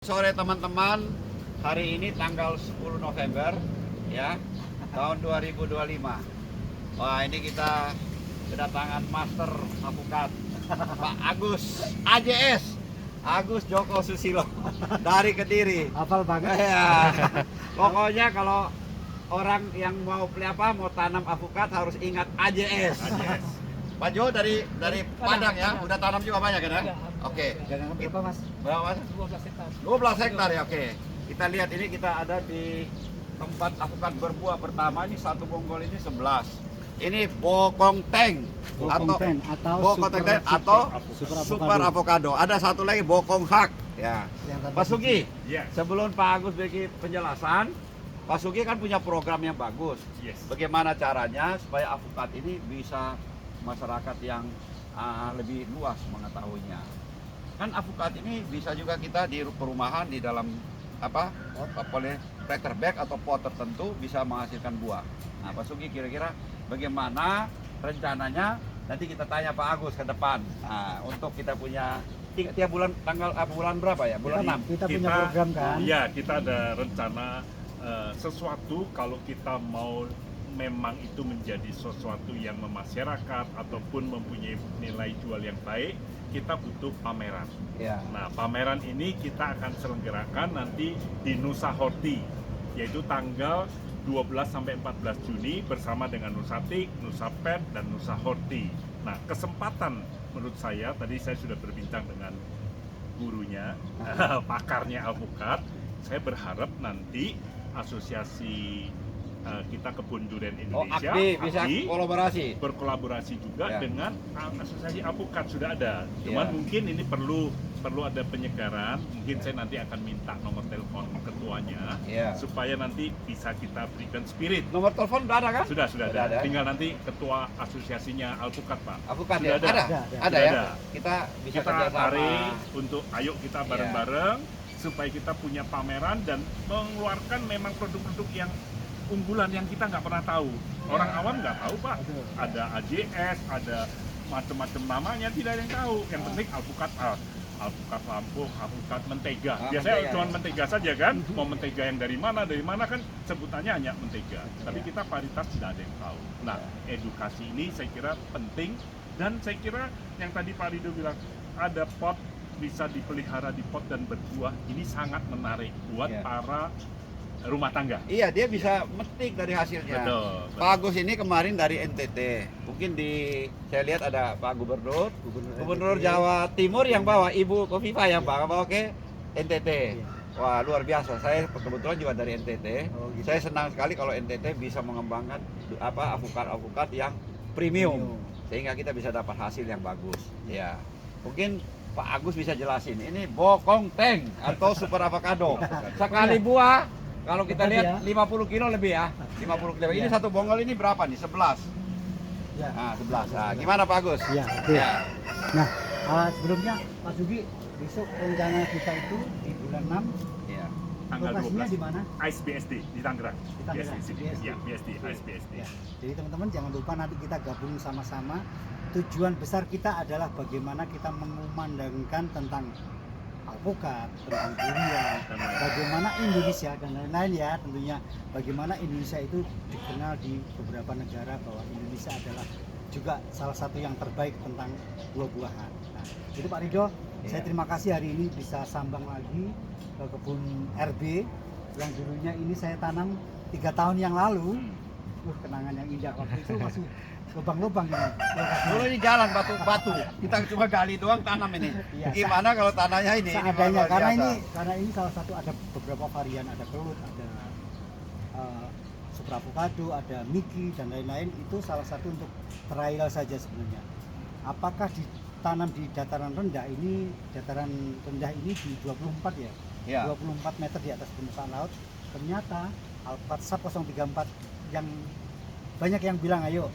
Sore teman-teman, hari ini tanggal 10 November ya, tahun 2025. Wah, ini kita kedatangan Master Alpukat Pak Agus AJS, Agus Joko Susilo dari Kediri. Hafal banget. Ya. Pokoknya kalau orang yang mau mau tanam alpukat harus ingat AJS. Pak Jo dari Padang ya, udah tanam juga banyak kan? Ya? Oke. Jangan berapa Mas? Berapa Mas? 12 hektar. 12 hektar ya, oke. Kita lihat ini, kita ada di tempat alpukat berbuah pertama. Ini satu bonggol ini 11. Ini bokong teng atau super avocado. Ada satu lagi bokong hak ya. Pak Sugi, sebelum Pak Agus bikin penjelasan, Pak Sugi kan punya program yang bagus. Bagaimana caranya supaya alpukat ini bisa masyarakat yang lebih luas mengetahuinya. Kan alpukat ini bisa juga kita di perumahan di dalam boleh tractor bag atau pot tertentu bisa menghasilkan buah. Nah, Pak Sugi kira-kira bagaimana rencananya? Nanti kita tanya Pak Agus ke depan. Nah, untuk kita punya tiap bulan bulan berapa ya? Bulan 6. Kita punya program kan? Iya, kita ada rencana sesuatu kalau kita mau memang itu menjadi sesuatu yang memasyarakat ataupun mempunyai nilai jual yang baik, kita butuh pameran. Ya. Nah, pameran ini kita akan selenggarakan nanti di Nusa Horti, yaitu tanggal 12 sampai 14 Juni bersama dengan Nusatik, Nusapet, dan Nusa Horti. Nah, kesempatan menurut saya, tadi saya sudah berbincang dengan gurunya, pakarnya alpukat. Saya berharap nanti asosiasi kita Kebun Durian Indonesia bisa kolaborasi. Berkolaborasi juga Ya. dengan asosiasi alpukat sudah ada. Cuman Ya. mungkin ini perlu ada penyegaran. Mungkin saya nanti akan minta nomor telepon ketuanya Ya. supaya nanti bisa kita berikan spirit. Nomor telepon udah ada kan? Sudah Sudah ada. Tinggal nanti ketua asosiasinya alpukat, Pak. Alpukat Sudah ya? ada. Ada Sudah ya? ada. Kita bisa Kita kerjasama. tarik untuk ayo kita bareng-bareng supaya kita punya pameran dan mengeluarkan memang produk-produk yang unggulan yang kita nggak pernah tahu. Orang awam nggak tahu, Pak. Ada AJS, ada macam-macam namanya, tidak ada yang tahu. Yang penting alpukat alpukat Lampung, alpukat mentega. Biasanya mentega, cuma ya. mentega saja kan. Mau mentega yang dari mana kan sebutannya hanya mentega. Tapi kita varietas tidak ada yang tahu. Nah, edukasi ini saya kira penting, dan saya kira yang tadi Pak Rido bilang ada pot bisa dipelihara di pot dan berbuah, ini sangat menarik buat para rumah tangga. Iya, dia bisa metik dari hasilnya. Betul. Pak Agus ini kemarin dari NTT. Mungkin saya lihat ada Pak Gubernur NTT. Jawa Timur yang bawa, Ibu Kofifa yang bawa ke NTT. Wah, luar biasa. Saya kebetulan juga dari NTT. Oh, gitu. Saya senang sekali kalau NTT bisa mengembangkan alpukat yang premium sehingga kita bisa dapat hasil yang bagus. Ya. Mungkin Pak Agus bisa jelasin. Ini bokong teng atau super avocado. Sekali buah kalau kita lihat 50 kilo lebih ya. 50 kilo. Ini satu bonggol ini berapa nih? 11. Ya. Nah, 11. Nah, gimana Pak Agus? Iya, oke. Ya. Nah, sebelumnya Pak Sugi, besok rencana kita itu di bulan 6. Iya. Tanggal Lokasinya 12 di mana? ISBSD di Tangerang. Di Tangerang. BSD. Ya, BSD, ISBSD. Ya. Jadi teman-teman jangan lupa nanti kita gabung sama-sama. Tujuan besar kita adalah bagaimana kita mengumandangkan tentang alpukat, tentang durian, bagaimana Indonesia dan lain-lain ya, tentunya bagaimana Indonesia itu dikenal di beberapa negara bahwa Indonesia adalah juga salah satu yang terbaik tentang buah-buahan. Nah, itu Pak Rido, saya terima kasih hari ini bisa sambang lagi ke kebun RB yang dulunya ini saya tanam 3 tahun yang lalu. Kenangan yang indah waktu itu masih lubang-lubang ini. Dulu ini jalan batu-batu. Kita cuma gali doang, tanam ini. Iya. Gimana kalau tanahnya ini? Seadanya, luar karena biasa. ini salah satu ada beberapa varian, ada kelut, ada super avocado, ada Mickey dan lain-lain. Itu salah satu untuk trial saja sebenarnya. Apakah ditanam di dataran rendah ini? Dataran rendah ini di 24 ya? Ya. 24 meter di atas permukaan laut. Ternyata alpukat SAP 034 yang banyak yang bilang ayo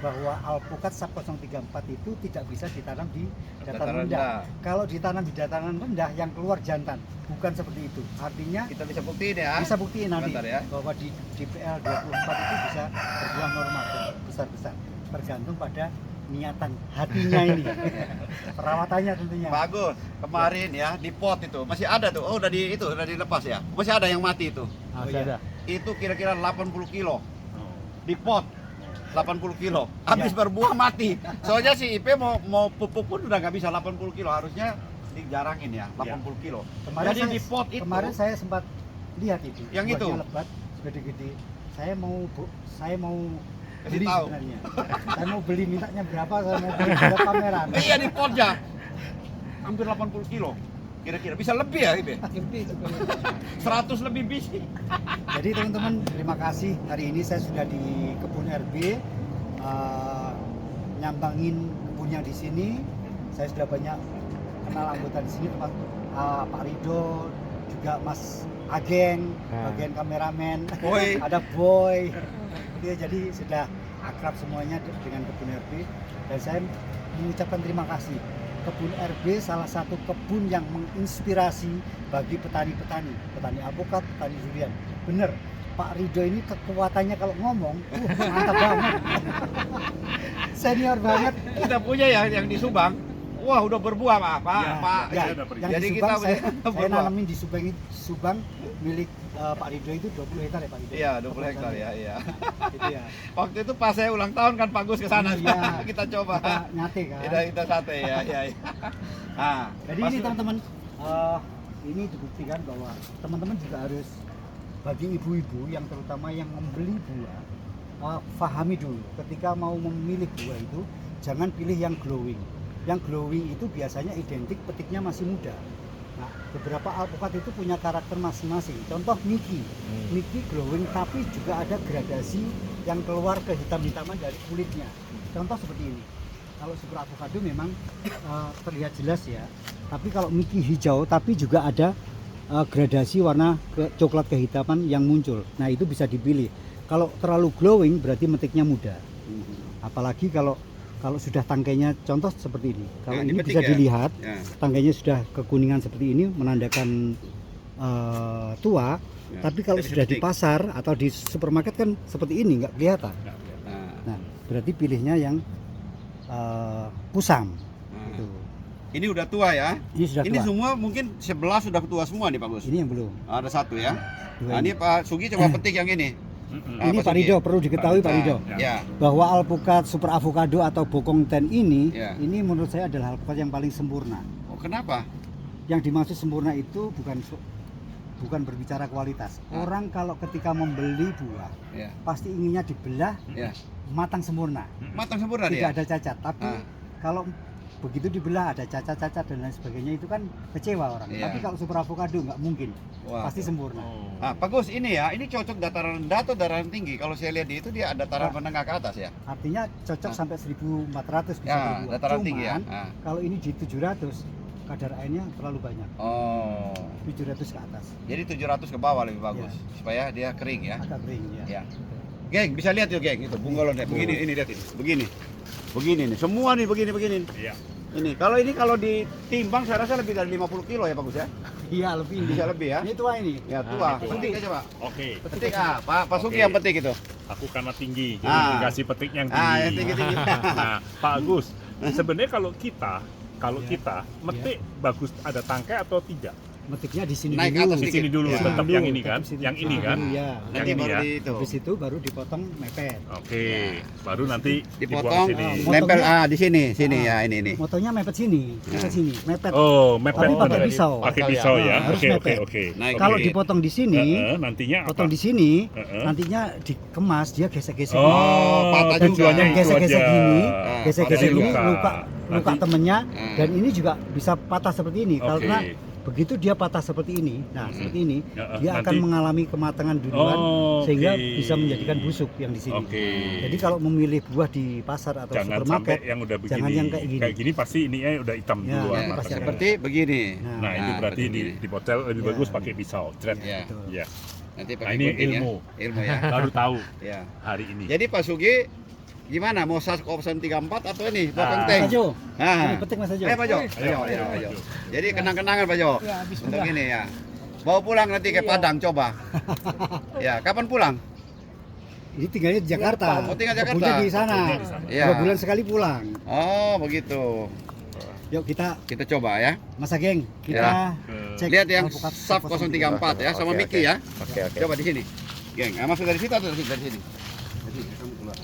bahwa alpukat SAP 034 itu tidak bisa ditanam di dataran rendah. Kalau ditanam di dataran rendah yang keluar jantan, bukan seperti itu. Artinya Kita bisa buktiin ya. bisa buktiin nanti Bentar ya. bahwa di DPL 24 itu bisa berbuah normal dan besar-besar, tergantung pada niatan hatinya ini. Perawatannya tentunya. Bagus. Kemarin ya di pot itu masih ada tuh. Oh, udah dilepas ya. Masih ada yang mati itu. Masih ada. Itu kira-kira 80 kilo. Di pot. 80 kilo. Habis berbuah mati. Soalnya si IP mau pupuk pun udah nggak bisa 80 kilo. Harusnya dijarangin ya 80 kilo. Jadi di pot itu. Kemarin saya sempat lihat itu. Yang itu? Buahnya lebat, gede-gede. Saya mau Kasih beli tahu. sebenarnya. Saya mau beli, mintanya berapa, saya mau beli ada pameran. Iya di potnya. Hampir 80 kilo. Kira-kira bisa lebih ya IP? Lebih juga. 100 lebih biji. Jadi teman-teman, terima kasih. Hari ini saya sudah di kebun RB, nyambangin kebunnya di sini. Saya sudah banyak kenal anggota di sini, teman Pak Rido, juga Mas Ageng, bagian kameramen, Boy. ada Boy. Jadi sudah akrab semuanya dengan kebun RB, dan saya mengucapkan terima kasih. Kebun RB salah satu kebun yang menginspirasi bagi petani-petani, petani alpukat, petani durian. Bener, Pak Rido ini kekuatannya kalau ngomong, mantap banget. Senior banget. Kita punya ya yang di Subang. Wah, udah berbuah Pak. Ya, Pak. Ya, Iya, udah pergi. yang Jadi di kita Subang saya berbuah. nanamin di Subang milik Pak Rido itu 20 hektar ya Pak Rido? Iya, 20 hektar ya, iya. Itu ya. Waktu itu pas saya ulang tahun kan Pak Gus ke sana. Iya. Kita coba. Kita nyate kan. Kita sate ya, iya. Nah, Jadi pas- ini teman-teman, ini dibuktikan bahwa teman-teman juga harus, bagi ibu-ibu yang terutama yang membeli buah, pahami dulu ketika mau memilih buah itu jangan pilih yang glowing. Yang glowing itu biasanya identik petiknya masih muda. Nah, beberapa alpukat itu punya karakter masing-masing. Contoh Miki, Miki glowing tapi juga ada gradasi yang keluar kehitam-hitaman dari kulitnya. Contoh seperti ini. Kalau super avocado memang terlihat jelas ya. Tapi kalau Miki hijau tapi juga ada gradasi warna coklat kehitaman yang muncul. Nah, itu bisa dipilih. Kalau terlalu glowing berarti metiknya muda. Apalagi kalau sudah tangkainya contoh seperti ini. Kalau Nah, ini dipetik bisa ya? dilihat Ya. tangkainya sudah kekuningan seperti ini menandakan tua. Ya. Tapi kalau Jadi sudah di dipetik. pasar atau di supermarket kan seperti ini nggak kelihatan. Nah, Nah, berarti pilihnya yang pusam. nah. Gitu. Ini udah tua ya. Ini sudah Ini tua. semua mungkin 11 sudah tua semua nih Pak Gus. Ini yang belum. Ada satu ya. Dua Nah, ini Pak Sugi coba petik yang ini. Ah, Ini Pak Pak Sugi. Rido, perlu diketahui Pak Rido Ya. bahwa alpukat super avocado atau bokong ten ini, Ya. ini menurut saya adalah alpukat yang paling sempurna. Oh, kenapa? Yang dimaksud sempurna itu bukan berbicara kualitas. Ah. Orang kalau ketika membeli buah Ya. pasti inginnya dibelah Ya. matang sempurna, Matang sempurna tidak dia. ada cacat. Tapi Ah. kalau begitu dibelah ada cacat-cacat dan lain sebagainya itu kan kecewa orang. Iya. Tapi kalau super avocado nggak mungkin, Wah. pasti sempurna. Ah, Pak Gus, ini ya, ini cocok dataran rendah atau dataran tinggi? Kalau saya lihat di itu dia dataran Ah. menengah ke atas ya. Artinya cocok Ah. sampai 1400 bisa Ya, berbuah. dataran tinggi ya. Cuman, Ah. kalau ini di 700 kadar airnya terlalu banyak. Oh. 700 ke atas. Jadi 700 ke bawah lebih bagus Ya. supaya dia kering ya. Agak kering ya. Ya. Geng, bisa lihat yuk geng, itu bunglonnya. Begini, ini lihat ini. Begini nih. Semua nih begini. Iya. Ini kalau ditimbang saya rasa lebih dari 50 kilo ya Pak Gus ya. Iya, lebih ini. Bisa lebih ya. Ini tua ini. Ya Nah, tua. ini tua. Petik aja Pak. Oke. Petik Pak Sugi Oke. yang petik itu. Aku karena tinggi, jadi Ah. dikasih petik yang tinggi. Ah, yang tinggi-tinggi. Nah, Pak Agus, sebenarnya kalau kita Ya. kita metik bagus ada tangkai atau tidak? Metiknya di sini Naik dulu. atas Di sini dulu, Ya. tetap yang ini kan, Tetap situ. yang ini kan. Ya. Nanti Yang ini baru ya. di itu. Habis itu baru dipotong mepet. Oke, baru nanti dibuang Dipotong, sini. Ah, nempel Motongnya- di sini Ah. ya ini. Motonya mepet sini, mepet. Oh, mepet Tapi pakai benar. pisau. Pakai Pisau pisau ya. ya. Harus Oke, oke, mepet. oke. Naik Oke. Kalau dipotong di sini, nantinya apa? potong di sini, Heeh. nantinya dikemas dia gesek-gesek. Oh, patah juga. tujuannya Yang itu gesek-gesek aja. gini, Ah, gesek-gesek jadi ini luka. luka Nanti- temennya, Ah. dan ini juga bisa patah seperti ini. Oke. Karena begitu dia patah seperti ini, nah seperti ini, Ya, dia akan nanti- mengalami kematangan duluan, Oh, sehingga oke. bisa menjadikan busuk yang di sini. Oke. Jadi kalau memilih buah di pasar atau Jangan supermarket, sampai yang udah begini. jangan yang kayak gini. pasti ininya udah hitam Ya, duluan. ya, matangnya. pasti seperti begini. Nah, itu Nah, berarti begini. dipotong lebih Ya. bagus pakai pisau. Jret. Ya. betul. Ya. Nanti Nah, pakai ini gunting ilmu. ya. Ilmu ya. Baru tahu Ya. hari ini. Jadi Pak Sugi gimana mau sas option 34 atau ini potong Ah. Mas tank? Ajo, Nah. ini petik Mas Ajo. Ayo Pak Jo. Ayo, ayo. Jadi kenang-kenangan Pak Jo. Ya, habis Untuk udah. ini ya. Bawa pulang nanti ke Iya. Padang coba. Ya, kapan pulang? Ini tinggalnya di Jakarta. Oh, tinggal Jakarta. Kebunnya di sana. Kebunnya di sana. Iya. 2 bulan sekali pulang. Oh, begitu. Yuk kita Coba ya. Mas Ageng, kita cek Lihat yang alpukat SAP 034 ya, sama Oke, Miki oke. ya. Oke, oke. Coba di sini. Geng, masuk dari situ atau dari sini? Dari sini, kamu keluar.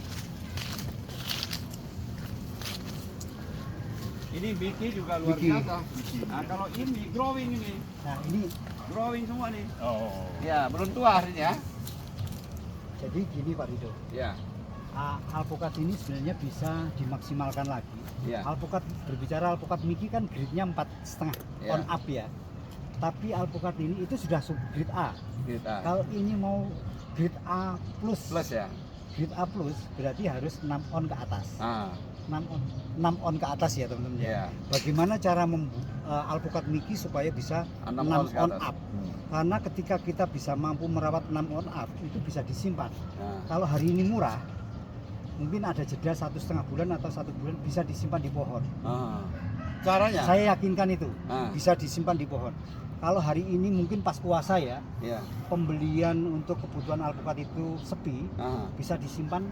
Ini Miki juga luar Miki. biasa. Nah, kalau ini growing ini, Nah, ini growing semua nih. Oh. Ya, belum tua hari ini ya. jadi gini Pak Rido. Ya, Alpukat ini sebenarnya bisa dimaksimalkan lagi. ya. Alpukat, berbicara alpukat Miki kan grade-nya 4,5 Ya. on up ya. Tapi alpukat ini itu sudah sub grade A. Kita Kalau ini mau grade A plus, plus ya. grade A plus berarti harus 6 on ke atas. Ah, 6 on ke atas ya teman-teman ya. ya. Bagaimana cara alpukat Miki supaya bisa 6 on, ke atas. up? Karena ketika kita bisa mampu merawat 6 on up itu bisa disimpan. Nah, Kalau hari ini murah, mungkin ada jeda 1,5 bulan atau 1 bulan bisa disimpan di pohon. ah. Caranya? Saya yakinkan itu Ah, bisa disimpan di pohon. Kalau hari ini mungkin pas puasa ya, ya. pembelian untuk kebutuhan alpukat itu sepi, Ah, bisa disimpan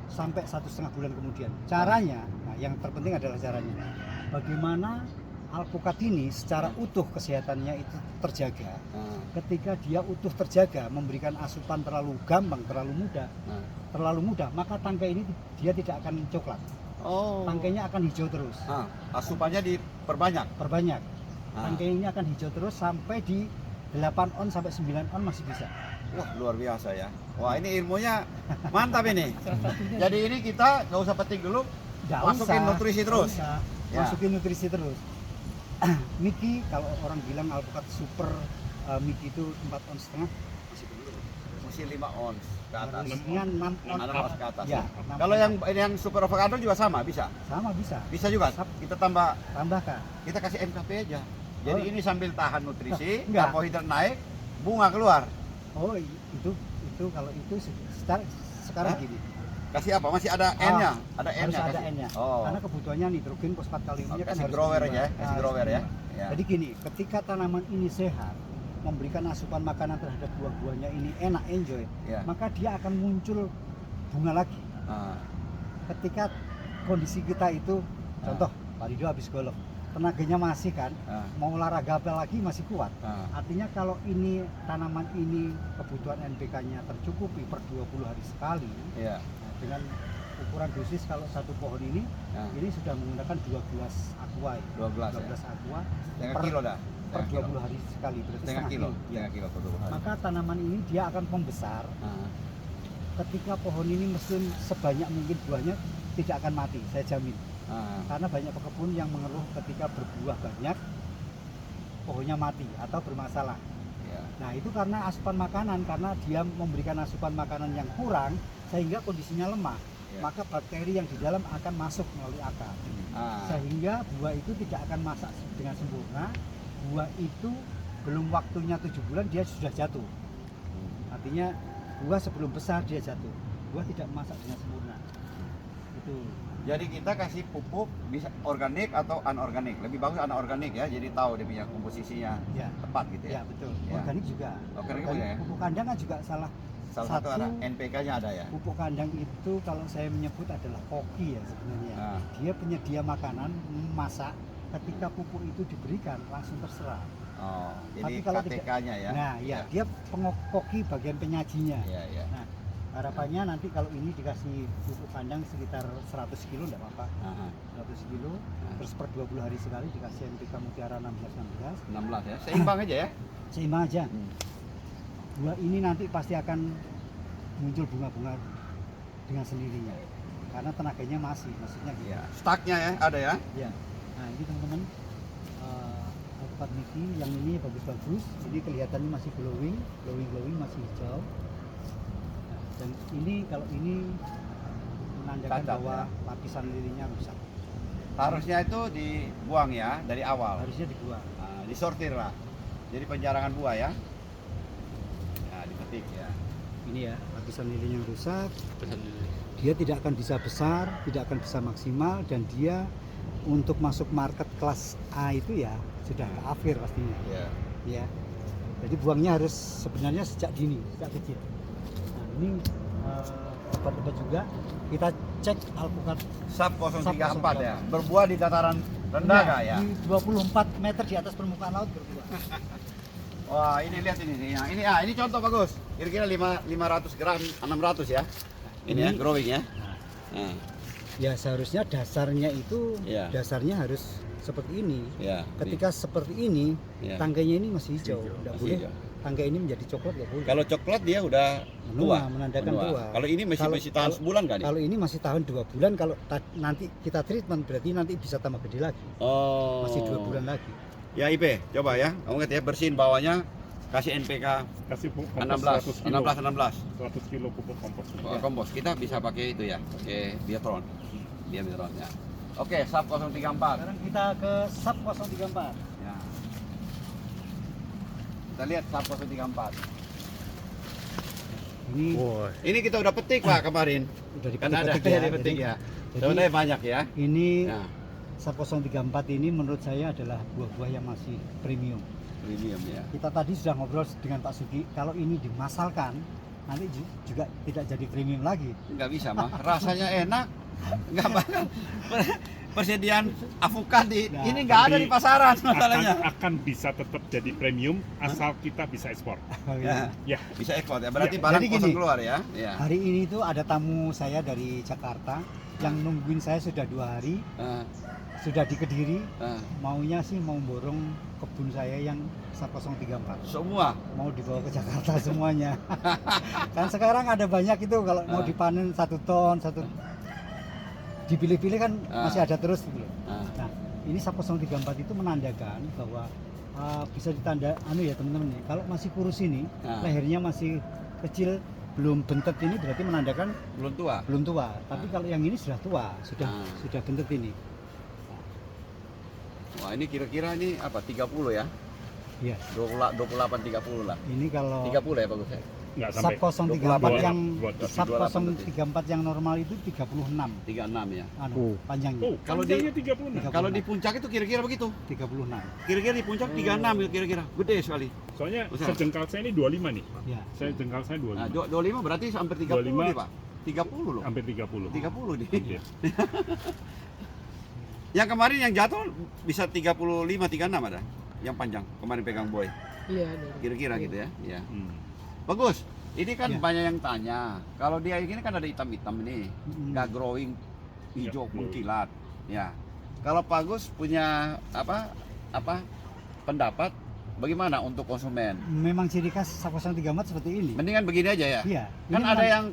sampai 1,5 bulan kemudian. Caranya, nah yang terpenting adalah caranya. Bagaimana alpukat ini secara utuh kesehatannya itu terjaga. ah, Ketika dia utuh terjaga, memberikan asupan terlalu gampang, terlalu mudah, maka tangkai ini dia tidak akan coklat. Oh. Tangkainya akan hijau terus. Ah, asupannya diperbanyak. Perbanyak. Ah. Tangkai ini akan hijau terus sampai di 8 on sampai 9 on masih bisa. Wah, luar biasa ya. Wah, ini ilmunya mantap ini. Jadi ini kita nggak usah petik dulu, Nggak masukin usah, nutrisi terus. nggak usah. Ya. Masukin nutrisi terus. Miki kalau orang bilang alpukat super Miki itu 4 on setengah masih belum. Masih 5 ons ke atas. Harusnya 6 on Enam up. ons ke atas. Ya, 6 Kalau on yang super avocado juga sama, bisa. sama bisa. Bisa juga. Kita tambah, Tambahkan. kita kasih NKP aja. Jadi Oh. ini sambil tahan nutrisi, Enggak. karbohidrat naik, bunga keluar. Oh, itu kalau itu sekarang Hah? gini. Kasih apa? Masih ada N-nya, ada Harus N-nya. ada kasih. N-nya. Oh. Karena kebutuhannya nitrogen, fosfat, kaliumnya kan Kasih harus grower seimbang. aja, kasih Harus grower ya. seimbang. Ya. Jadi gini, ketika tanaman ini sehat, memberikan asupan makanan terhadap buah-buahnya ini enak, enjoy, Ya. maka dia akan muncul bunga lagi. Ah, Ketika kondisi kita itu, contoh, Pak Rido habis golf, tenaganya masih kan, ah, mau olahraga apa lagi masih kuat. ah. Artinya kalau ini tanaman ini kebutuhan NPK-nya tercukupi per 20 hari sekali, Iya. nah, dengan ukuran dosis kalau satu pohon ini sudah menggunakan 2 gelas aqua, 12 ya. gelas aqua Setengah per- kilo dah. per Setengah kilo. 20 hari sekali, berarti Setengah kilo. Ya. Setengah kilo per 20 hari. Maka tanaman ini dia akan membesar. Ah, Ketika pohon ini mesin sebanyak mungkin buahnya tidak akan mati, saya jamin. ah. Karena banyak pekebun yang mengeluh ketika berbuah banyak pohonnya mati atau bermasalah. Ya. Nah itu karena asupan makanan, karena dia memberikan asupan makanan yang kurang sehingga kondisinya lemah. Ya. Maka bakteri yang di dalam akan masuk melalui akar. Ah. Sehingga buah itu tidak akan masak dengan sempurna. Buah itu belum waktunya 7 bulan dia sudah jatuh. Artinya buah sebelum besar dia jatuh. Buah tidak masak dengan sempurna. Itu. Jadi kita kasih pupuk bisa organik atau anorganik. Lebih bagus anorganik ya. Jadi tahu dia punya komposisinya Ya, tepat gitu ya ya. betul. Ya. Organik juga. Organik punya ya? Pupuk kandang kan juga salah. Salah satu ada NPK-nya ada ya. Pupuk kandang itu kalau saya menyebut adalah koki ya sebenarnya. Nah. Dia penyedia makanan, masak. Ketika pupuk itu diberikan langsung terserap. Oh, Tapi jadi kalau KTK-nya ya. Nah, ya dia koki bagian penyajinya. Iya, iya. Nah, harapannya nanti kalau ini dikasih pupuk kandang sekitar 100 kilo enggak apa-apa. Aha. 100 kilo terus per 20 hari sekali dikasih NPK Mutiara 16 16 ya. Seimbang aja ya. seimbang aja. Hmm. Buah ini nanti pasti akan muncul bunga-bunga dengan sendirinya karena tenaganya maksudnya gitu. Iya. Staknya ya ada ya. Ya. Nah ini teman-teman alpukat Miki yang ini bagus-bagus, ini kelihatannya masih glowing masih hijau. Nah, dan ini kalau ini menandakan Cacat, bahwa ya. lapisan lilinya rusak, Harusnya itu dibuang ya dari awal. harusnya dibuang. Nah, disortir lah. Jadi penjarangan buah ya. Nah, dipetik ya. Ini ya lapisan lilinya rusak. Dia tidak akan bisa besar, tidak akan bisa maksimal, dan dia untuk masuk market kelas A itu ya sudah akhir pastinya. Iya. Ya. Jadi buangnya harus sebenarnya sejak dini, sejak kecil. Nah, ini lebat-lebat juga. Kita cek alpukat SAP 034 ya. 034. Berbuah di dataran rendah Iya, nggak ya? di 24 meter di atas permukaan laut berbuah. Wah, ini lihat ini. Ini contoh bagus. Kira-kira 500 gram, 600 ya. Ini ya, Ini- growing ya. Nah, Nah, ya seharusnya dasarnya itu Iya. dasarnya harus seperti ini. ya. Ketika seperti ini, Ya. tangkainya ini masih hijau, tidak Masih boleh. hijau. Tangkai ini menjadi coklat nggak boleh. Kalau coklat dia udah tua, menandakan menua. tua. Kalau ini masih Kalau- tahan kalau- sebulan kan? Kalau ini masih tahan 2 bulan, kalau nanti kita treatment berarti nanti bisa tambah gede lagi. Oh. Masih 2 bulan lagi. Ya IP, coba ya. Kamu ingat ya, bersihin bawahnya, kasih NPK Kasih pupuk 16, 100 kilo, 16. 100 kilo pupuk kompos. Oh, kompos. Kita bisa pakai itu ya, pakai Biotron. Dia Biotron ya. Oke, SAP 034. Sekarang kita ke SAP 034. Ya. Kita lihat SAP 034. Ini Ini kita udah petik Pak kemarin. udah Kan ada dipetik-petik ya, dipetik ya. Jadi Sebenarnya banyak ya. ini Ya, SAP 034 ini menurut saya adalah buah-buah yang masih premium. premium ya. Kita tadi sudah ngobrol dengan Pak Sugi, kalau ini dimasalkan nanti juga tidak jadi premium lagi. Nggak bisa mah, rasanya enak. Nggak bakal. Persediaan avokat Nah, ini nggak ada tapi di pasaran masalahnya. akan bisa tetap jadi premium asal kita bisa ekspor. Ya, Ya, bisa ekspor ya. Berarti Ya, barang jadi kosong gini. keluar ya. Ya. Hari ini tuh ada tamu saya dari Jakarta yang nungguin saya sudah 2 hari, Ah, sudah di Kediri, ah. maunya sih mau borong kebun saya yang SAP 034. Semua. Mau dibawa ke Jakarta semuanya. Kan sekarang ada banyak itu kalau mau Ah. dipanen 1 ton, dipilih-pilih kan Ah. masih ada terus gitu loh. Ah. Nah, ini SAP 034 itu menandakan bahwa bisa ditanda ya teman-teman nih, kalau masih kurus ini, Ah. lehernya masih kecil, belum bentet ini berarti menandakan Belum tua. belum tua. Tapi Ah. kalau yang ini sudah tua, Ah. sudah bentet ini. Wah, ini kira-kira ini apa? 30 ya? Iya. 28 30 lah. Ini kalau 30 ya bagus ya. nggak SAP sampai 034 yang 28. SAP 28 034 yang normal itu 36 36 ya. panjangnya. Oh, Kalau kalau di- 36. Kalau di puncak itu kira-kira begitu. 36. Kira-kira di puncak 36 ya kira-kira. Gede sekali. Soalnya Besar. sejengkal saya ini 25 nih. Ya. Saya jengkal saya 25. Nah, 25 berarti hampir 30 nih, 25. Pak. 30 loh. Hampir 30. 30 nih. Hampir. Yang kemarin yang jatuh bisa 35 36 ada. Yang panjang kemarin pegang boy. Iya, ada. Kira-kira gitu ya. Ya. Hmm. Bagus. Ini kan Ya. banyak yang tanya. Kalau dia ini kan ada hitam-hitam nih. Nggak growing hijau Ya, mengkilat. Ya. Kalau Pak Gus punya apa pendapat bagaimana untuk konsumen? Memang ciri khas SAP 034 seperti ini. Mendingan begini aja ya. Iya. Kan ini ada memang- yang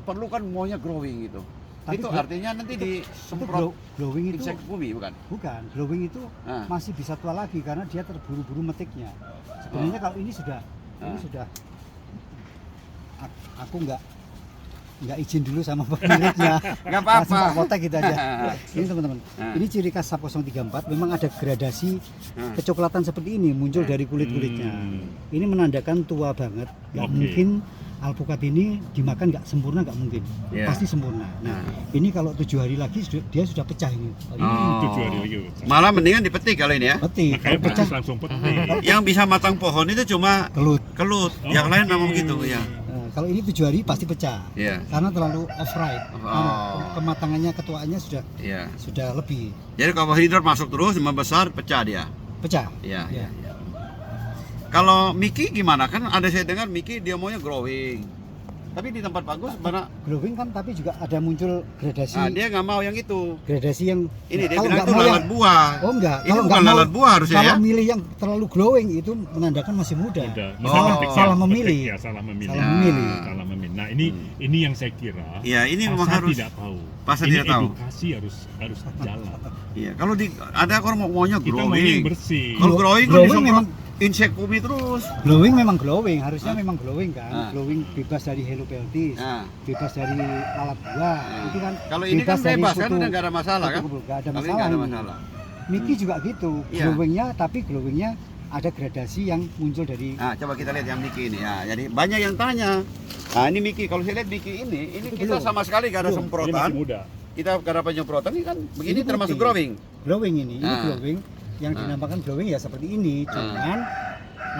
perlu kan maunya growing gitu. Tapi Itu grow- artinya nanti itu disemprot glowing itu insek bumi bukan? bukan. Glowing itu Nah, masih bisa tua lagi karena dia terburu-buru metiknya. Sebenarnya kalau ini sudah aku nggak izin dulu sama pemiliknya. nggak Langsung apa-apa. tak kontak gitu aja. Ini teman-teman. Nah. Ini ciri khas SAP 034 memang ada gradasi Nah. kecoklatan seperti ini muncul dari kulit-kulitnya. Hmm. Ini menandakan tua banget. Nggak Oke. mungkin alpukat ini dimakan nggak sempurna, nggak mungkin. Iya. Pasti sempurna. Nah, ini kalau 7 hari lagi dia sudah pecah ini. Oh. 7 hari lagi. Malah mendingan dipetik kalau ini ya. Petik. Makanya Kalau pecah bagus langsung petik. Yang bisa matang pohon itu cuma kelut. kelut, Oh, yang lain oke. memang gitu ya. Nah, kalau ini 7 hari pasti pecah. Iya. Karena terlalu off right. Oh. Kematangannya, ketuaannya Iya. sudah lebih Jadi kalau hidrat masuk terus membesar pecah dia. pecah. Iya. Ya. Iya. Kalau Miki gimana? Kan ada saya dengar Miki dia maunya growing. Tapi di tempat bagus mana? Glowing kan tapi juga ada muncul gradasi. Ah, dia nggak mau yang itu. Gradasi yang Ini dia kalau bilang nggak itu mau lalat yang- buah. Oh enggak, Ini kalau bukan nggak mau lalat buah harusnya kalau ya. milih yang terlalu glowing itu menandakan masih muda. Udah. Oh. Salah memilih. Ya, salah memilih. Salah memilih. Salah memilih. Nah, ini yang saya kira Iya, ini memang pasar harus. tidak tahu. Pasar Ini tidak tahu. edukasi harus jalan. Iya, kalau ada orang maunya Kita mau yang growing. bersih. Kalau growing kan Glowing disemprot memang insek bumi terus. glowing memang glowing, harusnya Ah. memang glowing kan. Ah. Glowing bebas dari helopeltis, Nah, bebas dari lalat buah. Itu kan kalau ini kan dari bebas kan kutu- udah nggak ada masalah kan? kutu- nggak ada Kalau ini masalah. nggak ada ini. masalah. Miki juga gitu, Iya. glowingnya tapi glowingnya ada gradasi yang muncul dari Nah, coba kita lihat yang Miki ini. Ya, jadi banyak yang tanya. Nah, ini Miki. Kalau saya lihat Miki ini Itu kita belum. sama sekali nggak ada Belum. Ini semprotan. masih muda. Kita nggak ada penyemprotan. Ini kan begini Ini termasuk putih. growing. glowing ini Ah. glowing yang Ah. dinamakan glowing ya seperti ini, cuman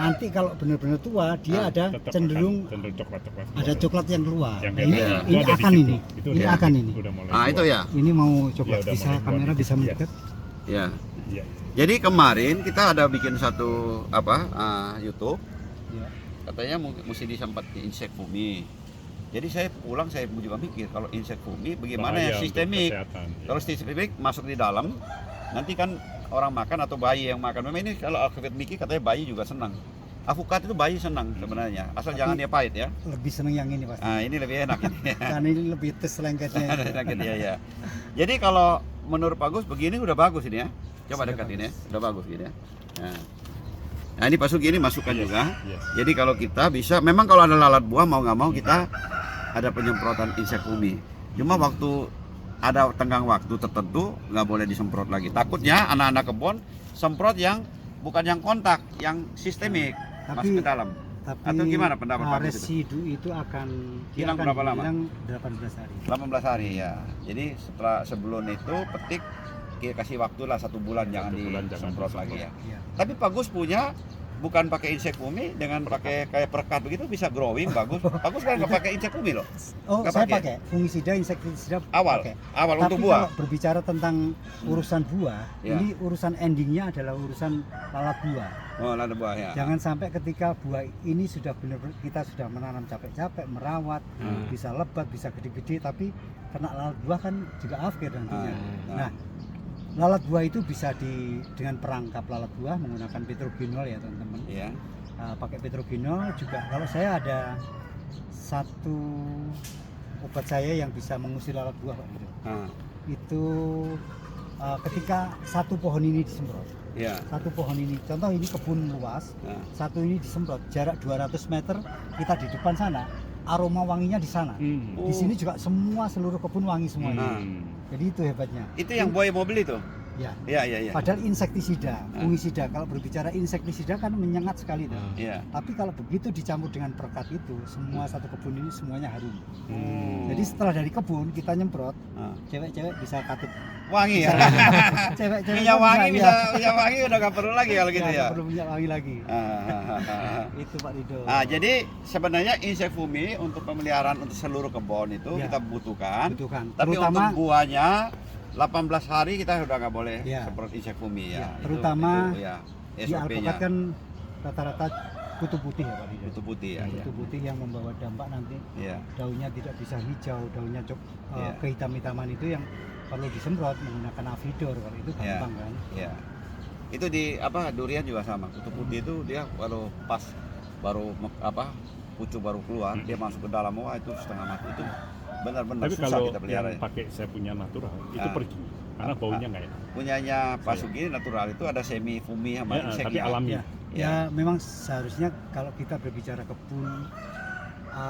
nanti kalau benar-benar tua dia ada Tetap cenderung cenderung coklat. ada coklat yang keluar. Yang Nah, ini kayak gitu. ini Itu ada di akan situ. ini. Itu Ini udah- akan ini. Udah mulai Ah, itu keluar. ya. Ini mau coba Ya, udah bisa mulai kamera keluar bisa dikit, mendekat. Ya. Iya. Jadi kemarin kita ada bikin satu YouTube, Ya. katanya mesti disempat di insek bumi. Jadi saya pulang saya juga mikir kalau insek bumi bagaimana Bahaya ya untuk sistemik. kesehatan, ya. Kalau sistemik masuk di dalam, nanti kan orang makan atau bayi yang makan. Memang ini kalau Alfred Miki katanya bayi juga senang. Avokat itu bayi senang sebenarnya, asal Tapi- jangan dia pahit ya. Lebih seneng yang ini pasti. Nah ini lebih enak ini. Karena ini lebih tes lengketnya. Enak dia ya. Jadi kalau menurut Pak Gus begini udah bagus ini ya. Coba Sudah dekat ini ya, bagus. udah bagus gini ya. Nah ini Pak Sugi ini masukkan Yes, juga. yes. Jadi kalau kita bisa, memang kalau ada lalat buah mau nggak mau kita ada penyemprotan insek bumi. Cuma waktu ada tenggang waktu tertentu nggak boleh disemprot lagi. Takutnya anak-anak kebun semprot yang bukan yang kontak, yang sistemik masuk ke dalam. Tapi Atau gimana pendapat Pak Gus itu? residu itu akan Hilang berapa lama? hilang 18 hari. 18 hari ya. Jadi sebelum itu petik kita kasih waktu lah 1 bulan, jangan 1 bulan jangan disemprot disemprot. lagi ya. Iya. Tapi Pak Gus punya bukan pakai insek bumi dengan pakai kayak perekat begitu bisa growing bagus. Pak Gus kan nggak pakai insek bumi loh. Oh, Nggak saya pakai? pakai fungisida, insektisida Awal, pakai. awal Tapi untuk buah. kalau berbicara tentang urusan buah, Ya. ini urusan endingnya adalah urusan lalat buah. Oh, ada buah ya. Jangan sampai ketika buah ini sudah benar-benar kita sudah menanam capek-capek, merawat, bisa lebat, bisa gede-gede, tapi kena lalat buah kan juga afkir nantinya. Nah, lalat buah itu bisa dengan perangkap lalat buah menggunakan petrogenol ya teman-teman. Iya. Pakai petrogenol juga. Kalau saya ada satu obat saya yang bisa mengusir lalat buah Pak Guido. Ah, Itu ketika satu pohon ini disemprot, iya. satu pohon ini, contoh ini kebun luas, Nah, satu ini disemprot jarak 200 meter, kita di depan sana, aroma wanginya di sana. Di sini juga seluruh kebun wangi semuanya. Hmm. Jadi itu hebatnya. Itu yang buaya mobil itu. Ya. Iya, iya, iya. Padahal insektisida, fungisida. Kalau berbicara insektisida kan menyengat sekali tuh. Iya. Tapi kalau begitu dicampur dengan perekat itu, semua satu kebun ini semuanya harum. Hmm. Jadi setelah dari kebun kita nyemprot, Ah. cewek-cewek bisa katut. Wangi ya. Cewek-cewek Minyak kan wangi bisa, minyak wangi udah nggak perlu lagi kalau gitu nggak ya. perlu minyak wangi lagi. Itu Pak Rido. Jadi sebenarnya insek bumi untuk pemeliharaan untuk seluruh kebun itu Ya. kita butuhkan. Butuhkan. Tapi Terutama untuk buahnya 18 hari kita udah nggak boleh Ya. semprot insek bumi ya. Ya, terutama itu, ya, di SOP-nya. alpukat kan rata-rata kutu putih ya Pak Rido. Kutu putih ya. Kutu putih yang membawa dampak nanti Iya. daunnya tidak bisa hijau, daunnya Iya. kehitam-hitaman itu yang perlu disemprot menggunakan avidor. Kalau itu Iya. gampang kan. Iya. Itu di durian juga sama. Kutu putih itu dia kalau pas pucuk baru keluar, dia masuk ke dalam, wah itu setengah mati. Itu benar-benar Tapi susah kalau kita pelihara. yang pakai saya punya natural itu Ah. pergi karena baunya nggak enak. Punyanya Pak Saya. Sugi natural itu ada semi fumi sama Ya, insek tapi ya. alami. Ya, Ya. memang seharusnya kalau kita berbicara kebun,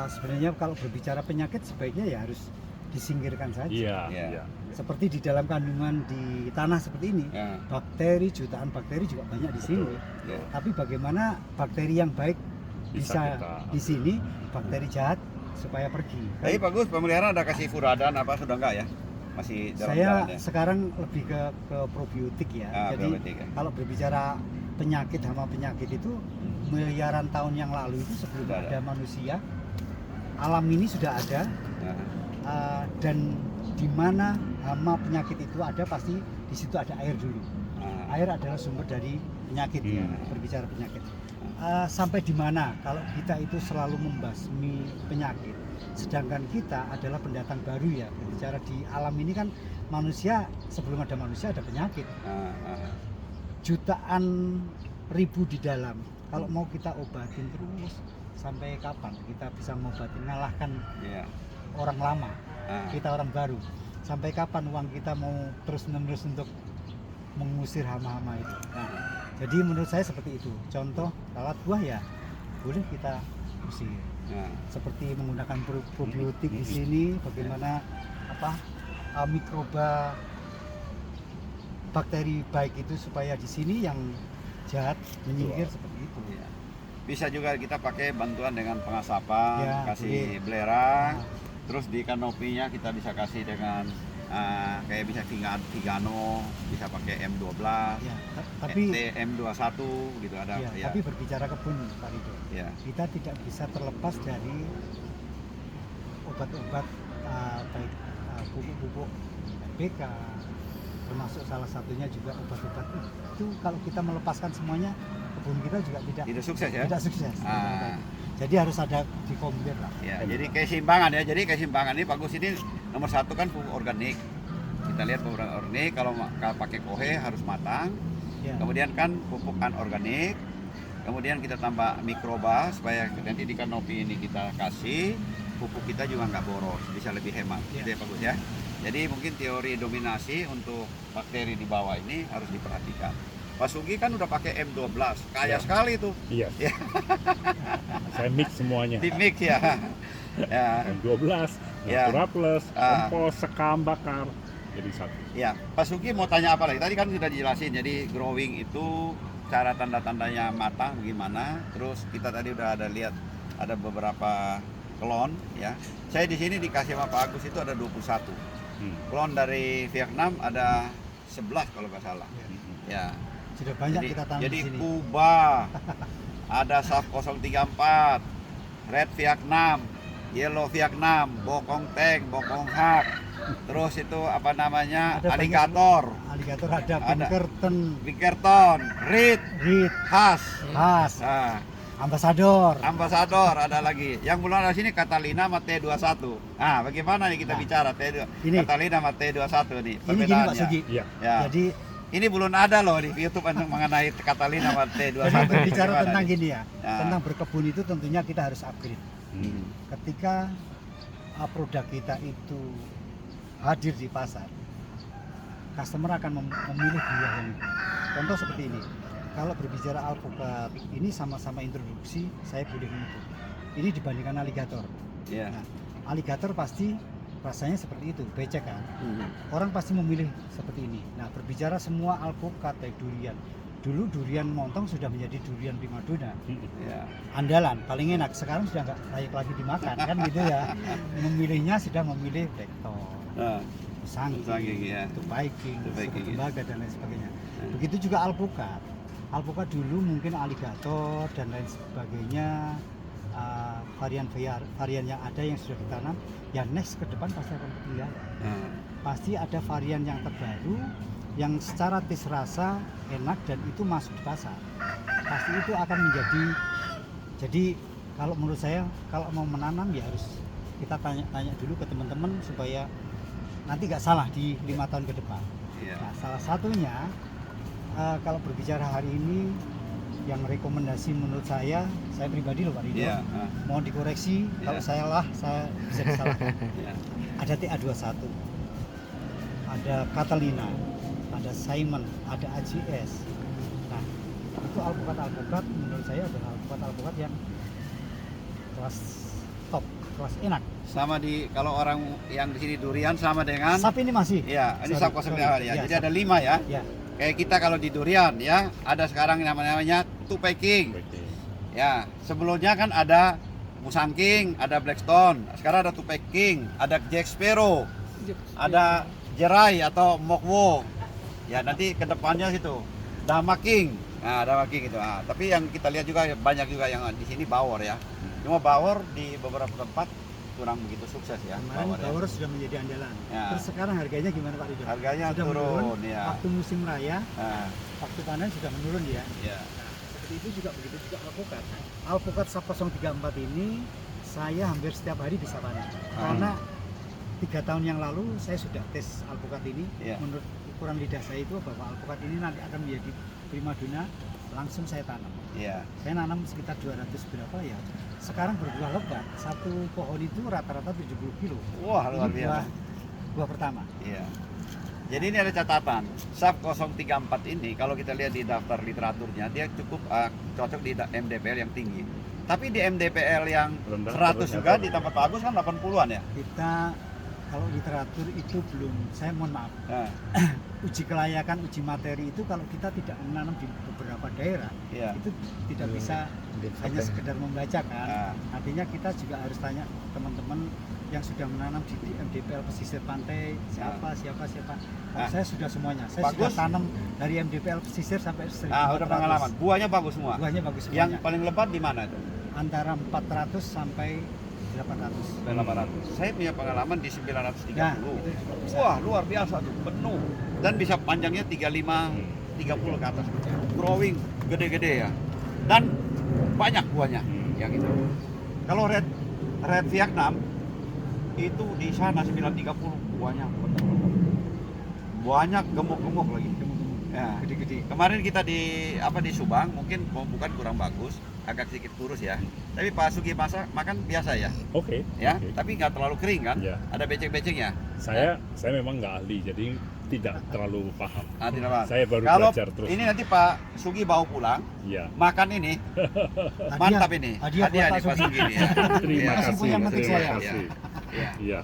sebenarnya kalau berbicara penyakit sebaiknya ya harus disingkirkan saja. Iya. Iya. Iya. Seperti di dalam kandungan di tanah seperti ini, Ya. bakteri, jutaan bakteri juga banyak di sini. Ya. Tapi bagaimana bakteri yang baik Bisa bisa kita- di sini, bakteri jahat supaya pergi. Kan Tapi bagus pemeliharaan ada kasih furadan apa sudah enggak ya? Masih dalam saya jalan ya. sekarang lebih ke probiotik ya. Jadi probiotik ya. kalau berbicara penyakit hama penyakit itu miliaran tahun yang lalu itu sebelum Sudah ada. ada manusia, alam ini sudah ada. Nah, Dan di mana hama penyakit itu ada pasti di situ ada air dulu. nah, Air adalah sumber dari penyakit ya, berbicara penyakit. Sampai di mana kalau kita itu selalu membasmi penyakit, sedangkan kita adalah pendatang baru ya. Berbicara di alam ini kan manusia, sebelum ada manusia ada penyakit. nah. Jutaan ribu di dalam. Kalau mau kita obatin terus sampai kapan kita bisa ngobatin, ngalahkan Iya. orang lama, Nah, kita orang baru. Sampai kapan uang kita mau terus-menerus untuk mengusir hama-hama itu. Nah, jadi menurut saya seperti itu. Contoh lalat buah ya boleh kita usir. nah. Seperti menggunakan probiotik di sini, bagaimana mikroba bakteri baik itu supaya di sini yang jahat menyingkir seperti itu. Iya. Bisa juga kita pakai bantuan dengan pengasapan, Ya, kasih boleh. belerang, Nah. terus di kanopinya kita bisa kasih dengan Kayak bisa Vigano, bisa pakai M12, Ya, tapi M21 gitu ada. ya, Ya. tapi berbicara kebun Pak Rido, Ya. kita tidak bisa terlepas dari obat-obat baik pupuk-pupuk NPK, termasuk salah satunya juga obat-obat itu. Kalau kita melepaskan semuanya, kebun kita juga Tidak sukses ya. tidak sukses. Jadi harus ada dikombin lah. Ya, jadi keseimbangan ya. Jadi keseimbangan ini bagus, ini nomor satu kan pupuk organik. Kita lihat pupuk organik, kalau pakai kohe harus matang. Ya. Kemudian kan pupuk anorganik. Kemudian kita tambah mikroba supaya nanti di kanopi ini kita kasih pupuk kita juga nggak boros, bisa lebih hemat. Ya. Itu ya bagus ya. Jadi mungkin teori dominasi untuk bakteri di bawah ini harus diperhatikan. Pak Sugi kan udah pakai M12, kaya Ya. sekali tuh. Iya. Ya. Saya mix semuanya. Di mix ya. Ya. M12, Ya. Natura Plus, Ah. kompos, sekam bakar. Jadi satu. Ya, Pak Sugi mau tanya apa lagi? Tadi kan sudah dijelasin, jadi growing itu cara tanda-tandanya matang bagaimana. Terus kita tadi udah ada lihat ada beberapa klon ya. Saya di sini dikasih sama Pak Agus itu ada 21. Klon dari Vietnam ada 11 kalau nggak salah. Ya. Sudah banyak kita tanam Jadi di sini. Kuba, ada SAF 034, Red Vietnam, Yellow Vietnam, Bokong Teng, Bokong Hak. Terus itu apa namanya? Ada Alligator, Alligator ada, Pinkerton, Pinkerton, Reed, Reed, Haas, Haas, Ambassador. Ambassador ada lagi. Yang belum ada sini Catalina sama T21. Nah, bagaimana nih kita Nah, bicara ini. Catalina sama T21 nih Ini gini Pak perbedaannya. Sugi. Iya. Ya. Jadi Ini belum ada loh di YouTube mengenai Catalina sama T21. bicara Bagaimana tentang nih? gini ya, Ya. tentang berkebun itu tentunya kita harus upgrade. Hmm. Ketika produk kita itu hadir di pasar, customer akan memilih buah yang contoh seperti ini. Kalau berbicara alpukat ini sama-sama introduksi, saya boleh menyebut ini dibandingkan alligator. Iya. Nah, alligator pasti rasanya seperti itu, becek kan. Hmm. Orang pasti memilih seperti ini. Nah, berbicara semua alpukat baik durian. Dulu durian montong sudah menjadi durian primadona. Ya. Andalan, paling enak. Sekarang sudah nggak layak lagi dimakan kan gitu ya. Memilihnya sudah memilih blackthorn, Nah, Musangking, Musangking, ya. itu Viking, Itu Viking, ya. tembaga dan lain sebagainya. Ya. Begitu juga alpukat. Alpukat dulu mungkin alligator dan lain sebagainya. Varian yang ada yang sudah ditanam, ya next ke depan pasti akan ketinggalan. Nah, Pasti ada varian yang terbaru yang secara tes rasa enak dan itu masuk di pasar. Pasti itu akan menjadi, jadi kalau menurut saya kalau mau menanam ya harus kita tanya dulu ke teman-teman supaya nanti nggak salah di 5 tahun ke depan. iya. Nah, salah satunya kalau berbicara hari ini yang rekomendasi menurut saya pribadi loh Pak Rido, Iya. mohon dikoreksi kalau Iya. saya bisa disalahkan. Iya. Ada TA21, ada Catalina, ada Simon, ada AGS. Nah, itu alpukat menurut saya adalah alpukat yang kelas top, kelas enak. Sama di kalau orang yang di sini durian sama dengan Sapi ini masih. Iya, ini Sorry, SAP 0 sorry. ya. Ya, Jadi ada 5 ya. Ya, Kayak kita kalau di durian ya, ada sekarang namanya Tupai King. Oke. Ya, sebelumnya kan ada Musangking, ada Blackstone. Sekarang ada Tupai King, ada Jack Sparrow, ada Jerai atau Mokwo. Ya, nanti ke depannya situ Dama King. Nah, Dama King itu. Nah, tapi yang kita lihat juga banyak juga yang di sini Bawor ya. Cuma Bawor di beberapa tempat kurang begitu sukses ya. kemarin Bawor ya. Bauer sudah menjadi andalan. Ya. Terus sekarang harganya gimana Pak Rido? Harganya Sudah turun menurun. ya. Waktu musim raya, Nah, waktu panen sudah menurun ya. ya. Seperti itu juga begitu juga alpukat. Alpukat SAP 034 ini saya hampir setiap hari bisa panen. Karena 3 tahun yang lalu saya sudah tes alpukat ini. Iya. Menurut ukuran lidah saya itu bahwa alpukat ini nanti akan menjadi primadona, langsung saya tanam. Iya. Saya nanam sekitar 200 berapa ya. Sekarang berbuah lebat. Satu pohon itu rata-rata 70 kilo. Wah, luar Ini biasa. buah pertama. Iya. Jadi ini ada catatan, SAP 034 ini kalau kita lihat di daftar literaturnya dia cukup cocok di MDPL yang tinggi. Tapi di MDPL yang Rendah, 100 juga rendah. di tempat Pak Agus kan 80-an ya. Kita Kalau literatur itu belum, saya mohon maaf. Nah, Uji kelayakan, uji materi itu kalau kita tidak menanam di beberapa daerah, iya. itu tidak bisa hanya sekedar membaca kan. Nah, Artinya kita juga harus tanya teman-teman yang sudah menanam di MDPL pesisir pantai, siapa. Kalau Nah. saya sudah semuanya. Saya Bagus. sudah tanam dari MDPL pesisir sampai 1.400. udah pengalaman. Buahnya bagus semua. Buahnya bagus Yang semuanya. paling lebat di mana itu? Antara 400 sampai 800. Sampai 800. Saya punya pengalaman di 930. Nah, itu juga bisa. Wah, luar biasa tuh, penuh. Dan bisa panjangnya 35, 30 ke atas. Growing, gede-gede ya. Dan banyak buahnya yang itu. Kalau red Vietnam itu di sana 930 buahnya betul. Buahnya gemuk-gemuk lagi. Ya. Gede-gede. Kemarin kita di Subang, mungkin bukan kurang bagus, agak sedikit kurus ya. Tapi Pak Sugi makan biasa ya, Oke. ya. oke. Tapi nggak terlalu kering kan? Ya. Ada becek-beceknya. Saya memang nggak ahli, jadi tidak terlalu paham. Tidak apa. Saya baru Kalau belajar terus. ini nanti Pak Sugi bawa pulang, Iya. makan ini, mantap ini. Hadiah buat nih Pak Pak Sugi ini. Ya. Terima Iya. kasih. Yang penting Terima saya. kasih. Ya. Iya.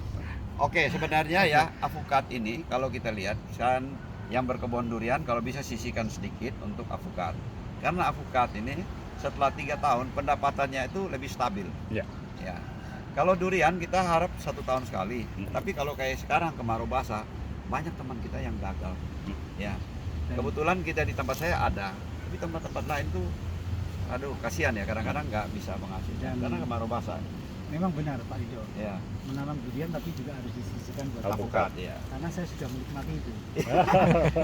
Oke, sebenarnya ya avukat ini kalau kita lihat kan yang berkebun durian kalau bisa sisihkan sedikit untuk avukat. Karena avukat ini setelah 3 tahun pendapatannya itu lebih stabil. Iya. Ya. Kalau durian kita harap 1 tahun sekali. Mhm. Tapi kalau kayak sekarang kemarau basah, banyak teman kita yang gagal. Ya. Dan- Kebetulan kita di tempat saya ada, tapi tempat-tempat lain tuh, aduh kasihan ya kadang-kadang nggak bisa menghasilkan Dan- karena kemarau basah. Memang benar Pak Rido. Ya. Menanam durian tapi juga harus disisihkan buat Alpukat. Ya. karena saya sudah menikmati itu.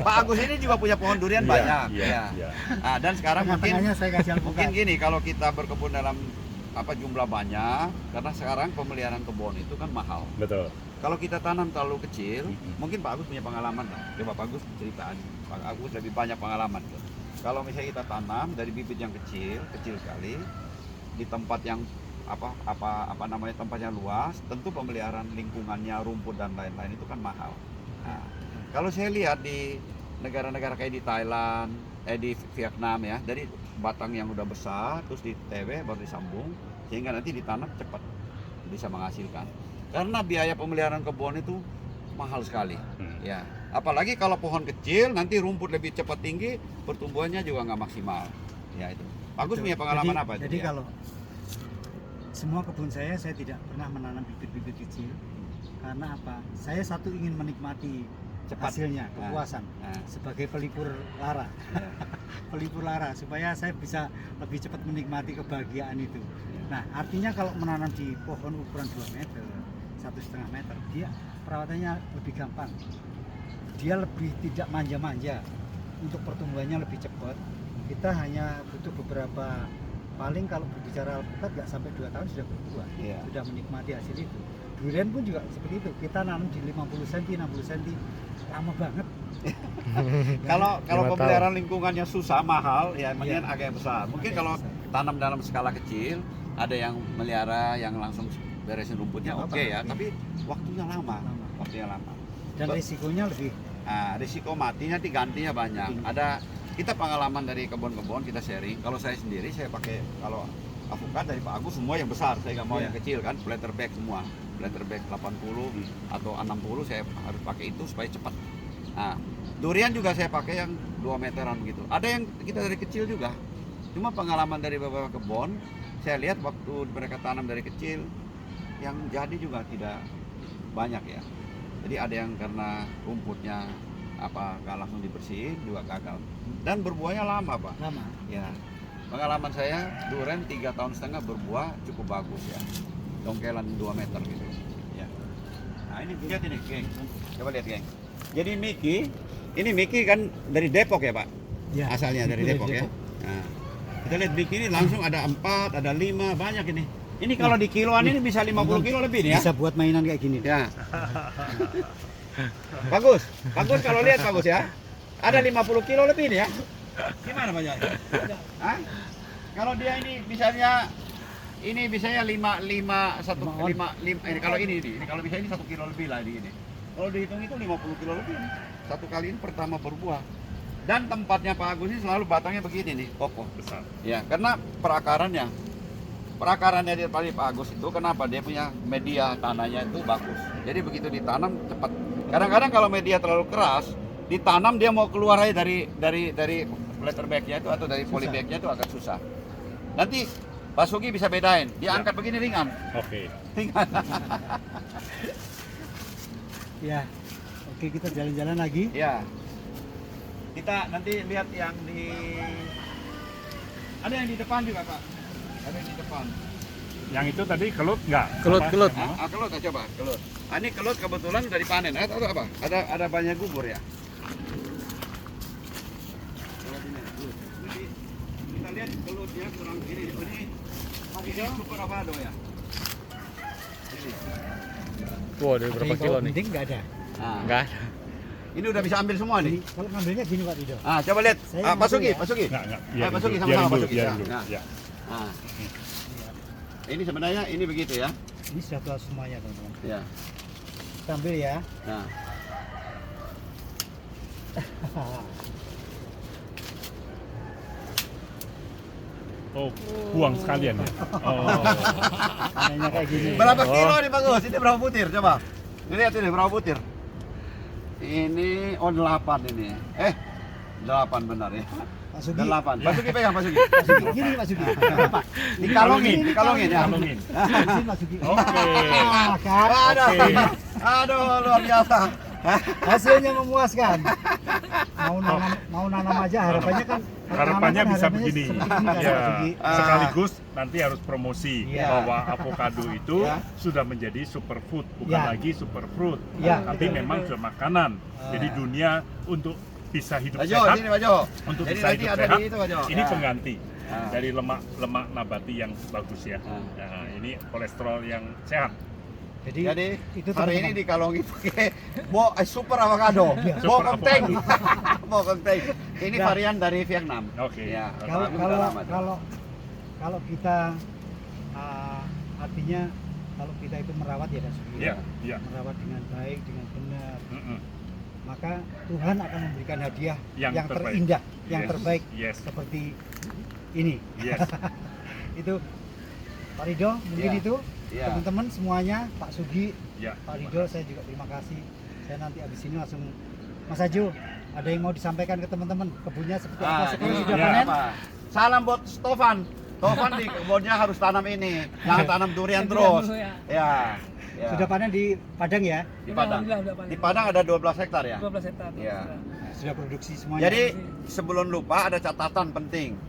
Pak Agus ini juga punya pohon durian Iya, banyak. Iya. Ya. Iya. Ah, dan sekarang mungkin Tengah-tengahnya saya kasih alpukat. gini kalau kita berkebun dalam jumlah banyak, karena sekarang pemeliharaan kebun itu kan mahal. Betul. Kalau kita tanam terlalu kecil, Mhm. mungkin Pak Agus punya pengalaman lah. Coba Pak Agus ceritaan. Pak Agus lebih banyak pengalaman tuh. Kalau misalnya kita tanam dari bibit yang kecil sekali, di tempat yang tempatnya luas, tentu pemeliharaan lingkungannya, rumput dan lain-lain itu kan mahal. Nah, kalau saya lihat di negara-negara kayak di Thailand, di Vietnam ya, dari batang yang udah besar terus di TW baru disambung sehingga nanti ditanam cepat bisa menghasilkan. Karena biaya pemeliharaan kebun itu mahal sekali. Ya, apalagi kalau pohon kecil nanti rumput lebih cepat tinggi, pertumbuhannya juga nggak maksimal. Ya itu. Bagus Betul. punya pengalaman Jadi- apa itu? Jadi ya? kalau semua kebun saya tidak pernah menanam bibit-bibit kecil. Karena apa? Saya satu ingin menikmati Cepat. hasilnya, Nah. kepuasan Nah, sebagai pelipur lara. ya. Pelipur lara supaya saya bisa lebih cepat menikmati kebahagiaan itu. Ya. Nah, artinya kalau menanam di pohon ukuran 2 meter, 1,5 meter, dia perawatannya lebih gampang. Dia lebih tidak manja-manja. Untuk pertumbuhannya lebih cepat. Kita hanya butuh beberapa, paling kalau berbicara alpukat nggak sampai 2 tahun sudah berbuah. Iya. Sudah menikmati hasil itu. Durian pun juga seperti itu. Kita nanam di 50 cm, 60 cm, lama banget. Kalau 5 pemeliharaan lingkungannya susah, mahal, ya mendingan Iya. agak besar. Mungkin Agak kalau besar. tanam dalam skala kecil, ada yang melihara, yang langsung beresin rumputnya Nggak oke apa-apa. ya, tapi waktunya lama. Lama. Waktunya lama. Dan risikonya lebih. Nah, risiko mati nanti gantinya banyak. Tinggi. Ada kita pengalaman dari kebun-kebun kita sharing. Kalau saya sendiri saya pakai kalau avukat dari Pak Agus semua yang besar. Saya nggak mau Iya. yang kecil kan, bladderback semua. Bladderback 80 atau 60 saya harus pakai itu supaya cepat. Nah, durian juga saya pakai yang 2 meteran begitu. Ada yang kita dari kecil juga. Cuma pengalaman dari beberapa kebun, saya lihat waktu mereka tanam dari kecil yang jadi juga tidak banyak ya. Jadi ada yang karena rumputnya nggak langsung dibersihin juga gagal. Dan berbuahnya lama Pak. Lama. Ya. Pengalaman saya durian 3,5 tahun berbuah cukup bagus ya. Dongkelan 2 meter gitu. Ya. Nah ini lihat ini geng. Coba lihat geng. Jadi Miki kan dari Depok ya Pak? Ya, Asalnya dari itu Depok ya. Nah, kita lihat Miki ini langsung ada 4, ada 5, banyak ini. Ini kalau di kiloan ini bisa 50 kilo lebih nih ya. Bisa buat mainan kayak gini. Ya. Bagus kalau lihat bagus ya. Ada 50 kilo lebih nih ya. Gimana Pak Jai? Hah? Kalau dia ini bisanya 5 ini kalau ini kalau bisa ini 1 kilo lebih lah di ini. Kalau dihitung itu 50 kilo lebih nih. Satu kali ini pertama berbuah. Dan tempatnya Pak Agus ini selalu batangnya begini nih, kokoh. Besar. Ya, karena perakarannya Perakarannya dia paling Pak Agus itu kenapa? Dia punya media tanahnya itu bagus. Jadi begitu ditanam cepat. Kadang-kadang kalau media terlalu keras, ditanam dia mau keluar aja dari splatter bag-nya itu atau dari polybag-nya itu agak susah. Nanti Pak Sugi bisa bedain, dia angkat begini ringan. Oke. Ringan. Ya, oke kita jalan-jalan lagi. Ya. Kita nanti lihat yang di ada yang di depan juga Pak. Ada yang di depan. Yang itu tadi kelut nggak? Kelut, Apa? kelut. Kelut coba, kelut. Ini kelut kebetulan dari panen. Atau apa? Ada banyak gugur ya. Jadi, kita lihat kelutnya kurang ini. Ini super avocado ya. Ini. Wah, dari berapa kilo nih? Penting nggak ada. Nah, Enggak ada. ini udah bisa ambil semua nih. Kalau ngambilnya gini Pak Rido. Coba lihat. Saya Pak Sugi, ngambil ya. Pak Sugi. Nggak. Pak Sugi Biarin sama-sama Pak dulu, Sugi. biarin dulu. Nah. Ya. Nah. Ini sebenarnya ini begitu ya. Ini sudah keluar semuanya teman-teman. Ya. Kita ambil ya. Nah. Oh, buang sekalian ya. Oh. Tanahnya kayak gini. Berapa kilo nih bagus? Ini berapa butir coba? Lihat ini berapa butir? Ini 8 ini. 8 benar ya. Pak Sugi. 8. Pak Sugi pegang Pak Sugi. Pak Sugi gini Pak Sugi. Pak. Dikalungin ya. Kalungin. Sini Pak Sugi. Oke. Ah, kan? Aduh. Oke. Aduh, luar biasa. Hasilnya memuaskan. Mau nanam aja harapannya kan. Harapannya bisa begini. Seperti ini kan, Ya, Pak Sugi. sekaligus nanti harus promosi Iya. bahwa avocado itu Ya. sudah menjadi superfood, bukan Ya. lagi superfruit, Ya, tapi betul. memang sudah makanan. Jadi Ya. dunia untuk bisa hidup Pak Jo, sehat, sini Pak Jo. untuk Jadi bisa nanti hidup ada sehat, di itu Pak Jo. ini Ya. pengganti Ah. dari lemak nabati yang bagus ya. Ah. Nah, ini kolesterol yang sehat. Jadi itu hari teman-teman. ini dikalungin pakai super avocado. Iya. Super Bokong Bokong teng. Ini Ya. varian dari Vietnam. Oke. Ya. kalau Bagus, kalau udah lama tuh. kalau kita artinya kalau kita itu merawat ya Pak Sugi. Iya, iya. Merawat dengan baik, dengan benar, Mm-mm. maka Tuhan akan memberikan hadiah Yang yang terbaik. terindah, yang Yes. terbaik Yes. seperti ini. Yes. Itu Pak Rido mungkin Ya. itu Ya. teman-teman semuanya, Pak Sugi, Ya. Pak Rido, saya juga terima kasih. Saya nanti abis ini langsung Mas Aju, ada yang mau disampaikan ke teman-teman kebunnya seperti apa sekarang ini sudah ya, panen? apa? Salam buat Stofan. Stofan di kebunnya harus tanam ini. Jangan tanam durian terus. Ya. Ya. Sudah panen di Padang ya? Di Padang. Alhamdulillah udah panen. Di Padang ada 12 hektar ya. 12 hektar. Iya. Sudah produksi semuanya. Jadi sebelum lupa ada catatan penting.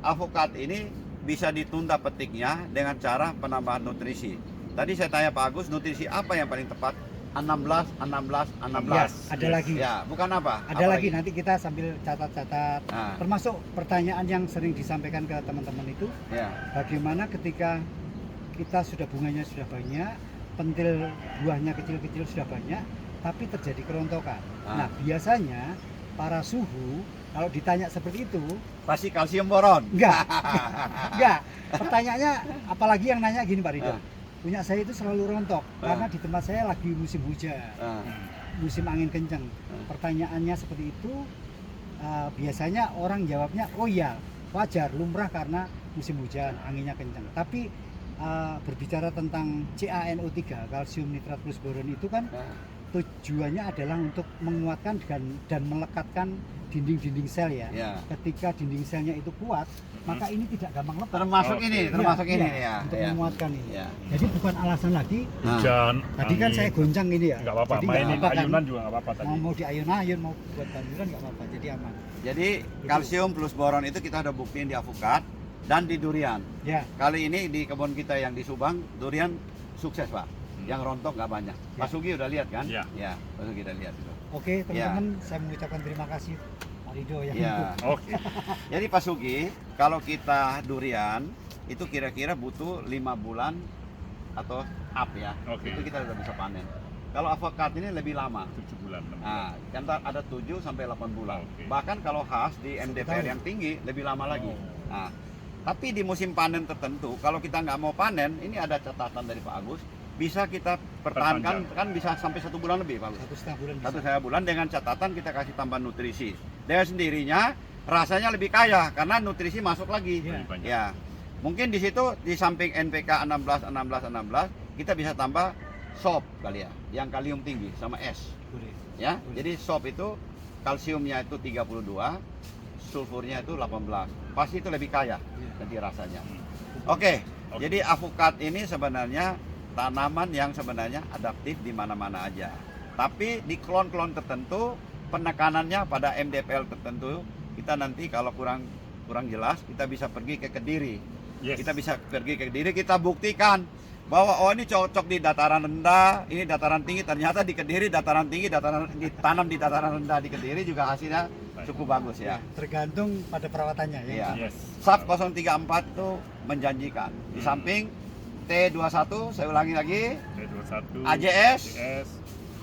Avokat ini bisa ditunda petiknya dengan cara penambahan nutrisi. Tadi saya tanya Pak Agus, nutrisi apa yang paling tepat? 16, 16, 16. Ya, ada Yes. lagi. Ya, bukan apa? Ada Apa lagi nanti kita sambil catat-catat. Nah, Termasuk pertanyaan yang sering disampaikan ke teman-teman itu, ya. bagaimana ketika kita sudah bunganya sudah banyak, pentil buahnya kecil-kecil sudah banyak, tapi terjadi kerontokan. Ah. Nah, biasanya para suhu kalau ditanya seperti itu, Pasti kalsium boron. enggak. Enggak. Pertanyaannya apalagi yang nanya gini Pak Rido. Ah. Punya saya itu selalu rontok Ah. karena di tempat saya lagi musim hujan, Nah, musim angin kencang. Pertanyaannya seperti itu, biasanya orang jawabnya, oh iya wajar, lumrah karena musim hujan, anginnya kencang. Tapi berbicara tentang CaNO3, kalsium nitrat plus boron itu kan nah. tujuannya adalah untuk menguatkan dan melekatkan dinding-dinding sel ya. Ya. Ketika dinding selnya itu kuat, maka ini tidak gampang lepas. Termasuk Oke. ini, Iya, termasuk ini iya, ya. untuk Ya. menguatkan ini. Ya. Jadi bukan alasan lagi. Nah, Hujan. Tadi kan angin. saya goncang ini ya. Nggak apa-apa, Jadi nggak mainin apa-apa kan. ayunan juga nggak apa-apa tadi. Mau diayun-ayun, mau buat banduran nggak apa-apa. Jadi aman. Jadi kalsium plus boron itu kita udah buktiin di avokat dan di durian. Ya. Kali ini di kebun kita yang di Subang, durian sukses Pak. Yang rontok nggak banyak. Ya. Pak Sugi udah lihat kan? Ya. Ya, Pak Sugi udah lihat itu. Oke teman-teman, saya mengucapkan terima kasih Pak Rido yang Ya. Oke. Jadi Pak Sugi, kalau kita durian itu kira-kira butuh 5 bulan atau up ya. Oke. Itu kita udah bisa panen. Kalau avokat ini lebih lama. 7 bulan. 6 bulan. Nah, kan ada 7 sampai 8 bulan. Oke. Bahkan kalau khas di MDPR yang tinggi lebih lama lagi. Nah, tapi di musim panen tertentu, kalau kita nggak mau panen, ini ada catatan dari Pak Agus, bisa kita pertahankan kan bisa sampai 1 bulan lebih Pak Agus. 1,5 bulan bisa. 1,5 bulan dengan catatan kita kasih tambahan nutrisi. Dengan sendirinya rasanya lebih kaya karena nutrisi masuk lagi. Iya. Lebih banyak. Ya. Mungkin di situ di samping NPK 16 kita bisa tambah SOP kali ya, yang kalium tinggi sama S. Boleh. Ya. Jadi SOP itu kalsiumnya itu 32, sulfurnya itu 18. Pasti itu lebih kaya nanti rasanya. Oke. Jadi avukat ini sebenarnya tanaman yang sebenarnya adaptif di mana-mana aja. Tapi di klon-klon tertentu penekanannya pada MDPL tertentu, kita nanti kalau kurang jelas kita bisa pergi ke Kediri. Kita bisa pergi ke Kediri, kita buktikan bahwa oh ini cocok di dataran rendah, ini dataran tinggi. Ternyata di Kediri dataran tinggi, ditanam di dataran rendah di Kediri juga hasilnya cukup bagus ya. Tergantung pada perawatannya ya. SAP 034 itu menjanjikan. Di samping T21, saya ulangi lagi, T21, AJS,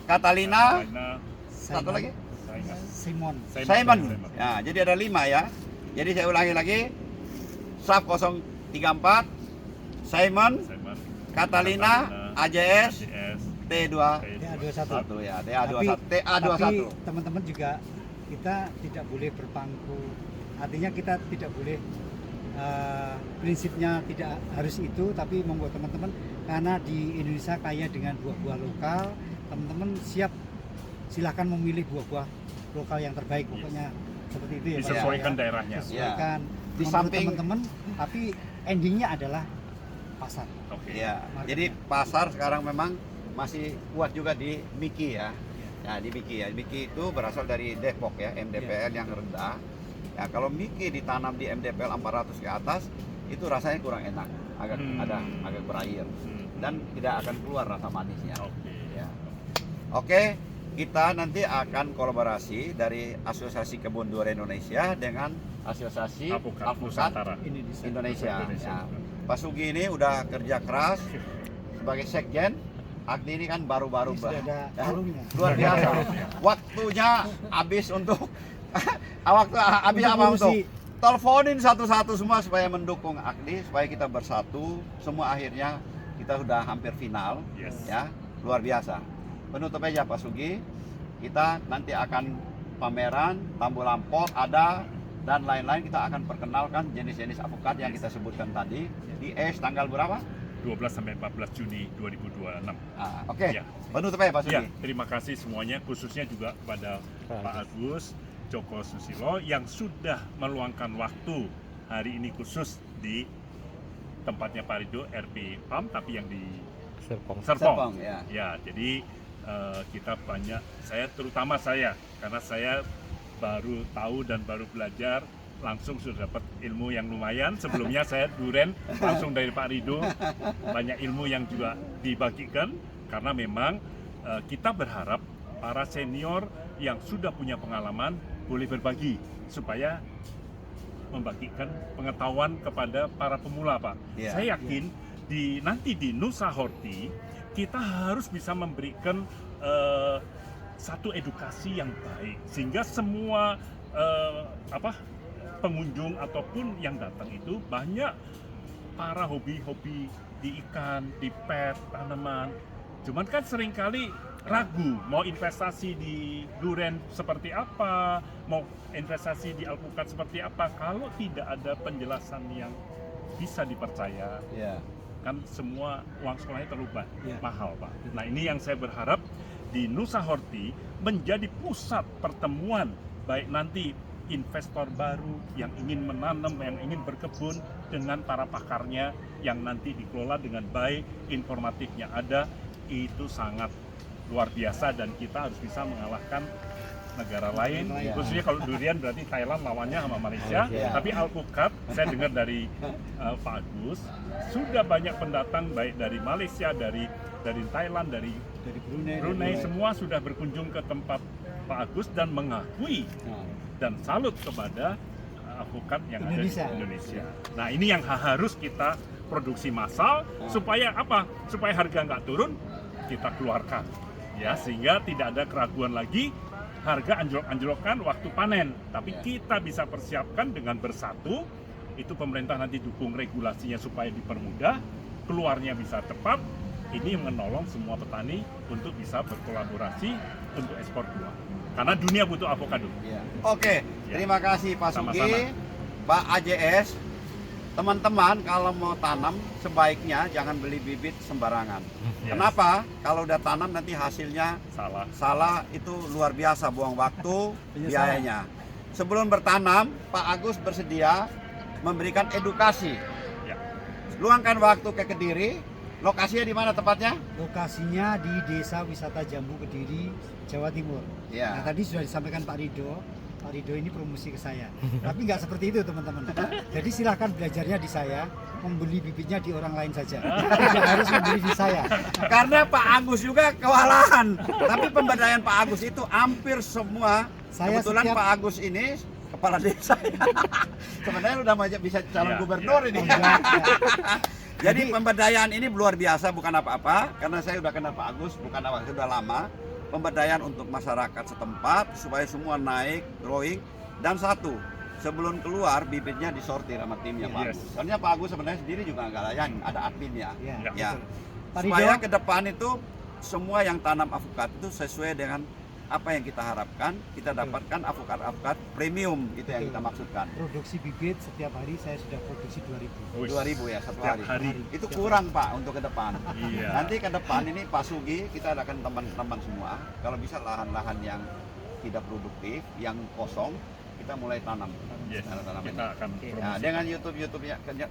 Catalina, satu lagi Simon. Ya, jadi ada 5 ya. Jadi saya ulangi lagi, SAP 034, Simon, Catalina, AJS, T21 ya, TA21. Tapi teman-teman juga kita tidak boleh berpangku. Artinya kita tidak boleh prinsipnya tidak harus itu, tapi monggo teman-teman, karena di Indonesia kaya dengan buah-buah lokal, teman-teman silahkan memilih buah-buah lokal yang terbaik, pokoknya seperti itu ya. Disesuaikan daerahnya. Disesuaikan Di samping teman-teman, tapi endingnya adalah pasar. Ya, jadi pasar sekarang memang masih kuat juga di Miki ya. Nah, di Miki ya. Miki itu berasal dari Depok ya, MDPL yang rendah. Ya, kalau Miki ditanam di MDPL 400 ke atas, itu rasanya kurang enak, agak berair dan tidak akan keluar rasa manisnya. Ya. Oke, kita nanti akan kolaborasi dari Asosiasi Kebun Durian Indonesia dengan Asosiasi Alpukat Indonesia. Ya. Pak Sugi ini udah kerja keras sebagai sekjen. Agni ini kan baru-baru luar biasa. Waktunya habis untuk habis apa untuk teleponin satu-satu semua supaya mendukung Agni, supaya kita bersatu. Semua akhirnya kita sudah hampir final. Ya, luar biasa. Penutup aja Pak Sugi. Kita nanti akan pameran Tambu Lampot ada dan lain-lain, kita akan perkenalkan jenis-jenis apukat yang kita sebutkan tadi di tanggal berapa? 12 sampai 14 Juni 2026. Oke. Ya. Penutup aja Pak Sugi. Ya, terima kasih semuanya, khususnya juga kepada Pak Agus Joko Susilo yang sudah meluangkan waktu hari ini khusus di tempatnya Pak Rido RP PAM, tapi yang di Serpong. Ya, jadi kita banyak, terutama saya, karena saya baru tahu dan baru belajar, langsung sudah dapat ilmu yang lumayan. Sebelumnya saya duren langsung dari Pak Rido, banyak ilmu yang juga dibagikan, karena memang kita berharap para senior yang sudah punya pengalaman boleh berbagi supaya membagikan pengetahuan kepada para pemula, Pak. Saya yakin nanti di Nusa Horti kita harus bisa memberikan satu edukasi yang baik, sehingga semua pengunjung ataupun yang datang itu banyak para hobi-hobi di ikan, di pet, tanaman. Cuman kan seringkali ragu mau investasi di durian seperti apa, mau investasi di alpukat seperti apa, kalau tidak ada penjelasan yang bisa dipercaya. Kan semua uang sekolahnya terlalu mahal, Pak. Nah, ini yang saya berharap di Nusa Horti menjadi pusat pertemuan, baik nanti investor baru yang ingin menanam, yang ingin berkebun, dengan para pakarnya yang nanti dikelola dengan baik, informatifnya ada, itu sangat luar biasa dan kita harus bisa mengalahkan negara lain. Khususnya kalau durian berarti Thailand lawannya sama Malaysia, tapi alpukat saya dengar dari Pak Agus sudah banyak pendatang baik dari Malaysia, dari Thailand, dari Brunei, semua sudah berkunjung ke tempat Pak Agus dan mengakui dan salut kepada alpukat yang ada di Indonesia. Nah, ini yang harus kita produksi massal supaya apa? Supaya harga nggak turun, kita keluarkan ya, sehingga tidak ada keraguan lagi harga anjlok-anjlokan waktu panen. Tapi kita bisa persiapkan dengan bersatu. Itu pemerintah nanti dukung regulasinya supaya dipermudah, keluarnya bisa cepat. Ini menolong semua petani untuk bisa berkolaborasi untuk ekspor buah. Karena dunia butuh avocado. Oke, terima kasih Pak Sugi, Pak AJS, teman-teman kalau mau tanam sebaiknya jangan beli bibit sembarangan. Yes. Kenapa? Kalau udah tanam nanti hasilnya salah itu luar biasa, buang waktu, biayanya. Sebelum bertanam, Pak Agus bersedia memberikan edukasi. Ya. Luangkan waktu ke Kediri. Lokasinya di mana tepatnya? Lokasinya di Desa Wisata Jambu Kediri, Jawa Timur. Ya. Nah, tadi sudah disampaikan Pak Rido. Pak Rido ini promosi ke saya. Tapi nggak seperti itu teman-teman. Jadi silahkan belajarnya di saya, membeli bibitnya di orang lain saja. Tidak harus membeli di saya. Karena Pak Agus juga kewalahan. Tapi pemberdayaan Pak Agus itu hampir semua. Kebetulan Pak Agus ini kepala desa. Sebenarnya udah bisa calon gubernur ini. Jadi pemberdayaan ini luar biasa, bukan apa-apa. Karena saya udah kenal Pak Agus, bukan apa, sudah lama. Pemberdayaan untuk masyarakat setempat supaya semua naik, growing. Dan satu, sebelum keluar bibitnya disortir sama timnya Pak Agus. Soalnya Pak Agus sebenarnya sendiri juga nggak layan, ada adminnya. Ya. Supaya ke depan itu semua yang tanam avokat itu sesuai dengan apa yang kita harapkan, kita dapatkan avokat premium, itu yang kita maksudkan. Produksi bibit setiap hari saya sudah produksi 2000 ya satu hari. Itu kurang Pak untuk ke depan. Nanti ke depan ini Pak Sugi kita adakan teman-teman semua, kalau bisa lahan-lahan yang tidak produktif, yang kosong, kita mulai tanam. Kita akan nah, dengan YouTube-nya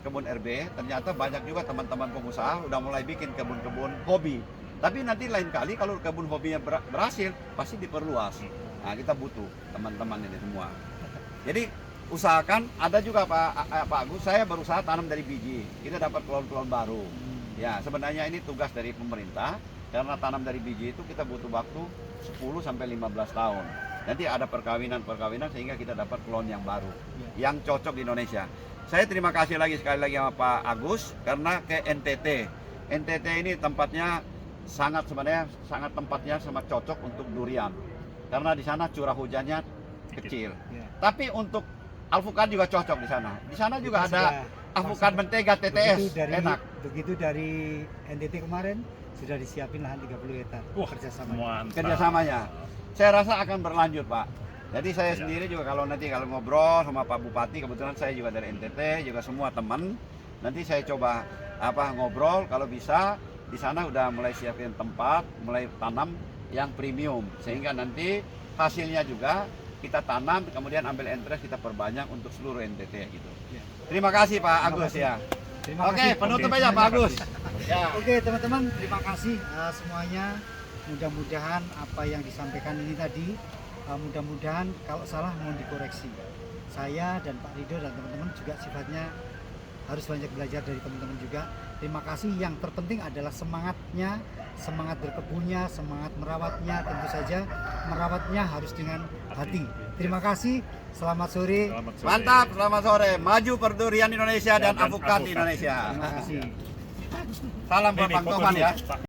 Kebun RB, ternyata banyak juga teman-teman pengusaha udah mulai bikin kebun-kebun hobi. Tapi nanti lain kali kalau kebun hobinya berhasil, pasti diperluas. Nah, kita butuh teman-teman ini semua. Jadi usahakan, ada juga Pak Agus, saya berusaha tanam dari biji. Kita dapat klon-klon baru. Ya, sebenarnya ini tugas dari pemerintah, karena tanam dari biji itu kita butuh waktu 10 sampai 15 tahun. Nanti ada perkawinan sehingga kita dapat klon yang baru, yang cocok di Indonesia. Saya terima kasih sekali lagi sama Pak Agus, karena ke NTT. NTT ini tempatnya sangat tempatnya sangat cocok untuk durian, karena di sana curah hujannya kecil. Tapi untuk alpukat juga cocok di sana. Di sana juga ada alpukat mentega TTS, enak. Begitu dari NTT kemarin sudah disiapin lahan 30 hektar. Kerjasamanya. Saya rasa akan berlanjut Pak. Jadi saya sendiri juga kalau ngobrol sama Pak Bupati, kebetulan saya juga dari NTT, juga semua teman. Nanti saya coba ngobrol kalau bisa. Di sana udah mulai siapin tempat, mulai tanam yang premium, sehingga nanti hasilnya juga kita tanam, kemudian ambil interest kita perbanyak untuk seluruh NTT gitu. Terima kasih Pak Agus ya. Oke, penutup aja Pak Agus. Oke teman-teman, terima kasih semuanya. Mudah-mudahan apa yang disampaikan ini tadi, mudah-mudahan kalau salah mohon dikoreksi. Saya dan Pak Rido dan teman-teman juga sifatnya harus banyak belajar dari teman-teman juga. Terima kasih, yang terpenting adalah semangatnya, semangat berkebunnya, semangat merawatnya, tentu saja merawatnya harus dengan hati. Terima kasih, selamat sore. Mantap, selamat sore. Maju perdurian Indonesia dan avokat Indonesia. Terima kasih. Salam buat Bang Toman ya.